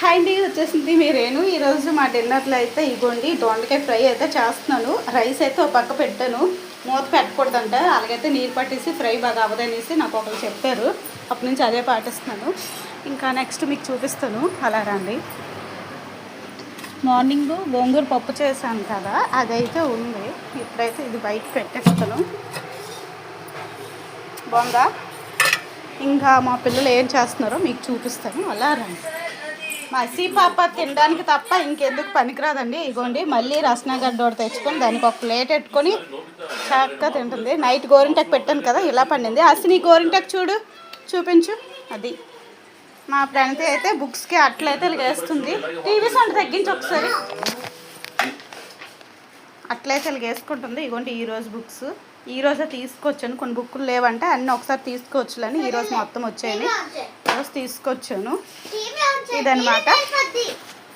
Hi అండి, వచ్చేసింది మీరేను. ఈరోజు మా డిన్నర్లో అయితే ఇగోండి దొండకాయ ఫ్రై అయితే చేస్తున్నాను. రైస్ అయితే ఒక పక్క పెట్టాను, మూత పెట్టకూడదంట. అలాగైతే నీరు పట్టేసి ఫ్రై బాగా అవ్వదనేసి నాకు ఒకరు చెప్పారు. అప్పటి నుంచి అదే పాటిస్తున్నాను. ఇంకా నెక్స్ట్ మీకు చూపిస్తాను. అలా రండి. మార్నింగ్ గోంగూర పప్పు చేశాను కదా, అదైతే ఉంది. ఇప్పుడైతే ఇది బయట పెట్టేస్తాను. బాగుందా? ఇంకా మా పిల్లలు ఏం చేస్తున్నారో మీకు చూపిస్తాను. అలా రండి. మసీ పాప తినడానికి తప్ప ఇంకెందుకు పనికిరాదండి. ఇగోండి మళ్ళీ రసనగడ్డ ఒకటి తెచ్చుకొని దానికి ఒక ప్లేట్ పెట్టుకొని చక్కగా తింటుంది. నైట్ గోరింటాకు పెట్టాను కదా, ఇలా పండింది. అసలు నీ గోరింటాకు చూపించు. అది మా ఫ్రెండ్ అయితే బుక్స్కి అట్లయితే వేస్తుంది. టీవీ సౌండ్ తగ్గించి ఒకసారి. అట్లయితే వేసుకుంటుంది. ఇగోండి ఈరోజు బుక్స్ ఈరోజే తీసుకొచ్చాను. కొన్ని బుక్కులు లేవంటే అన్నీ ఒకసారి తీసుకోవచ్చులని ఈరోజు మొత్తం వచ్చాయని ఈరోజు తీసుకొచ్చాను. ఇదనమాట.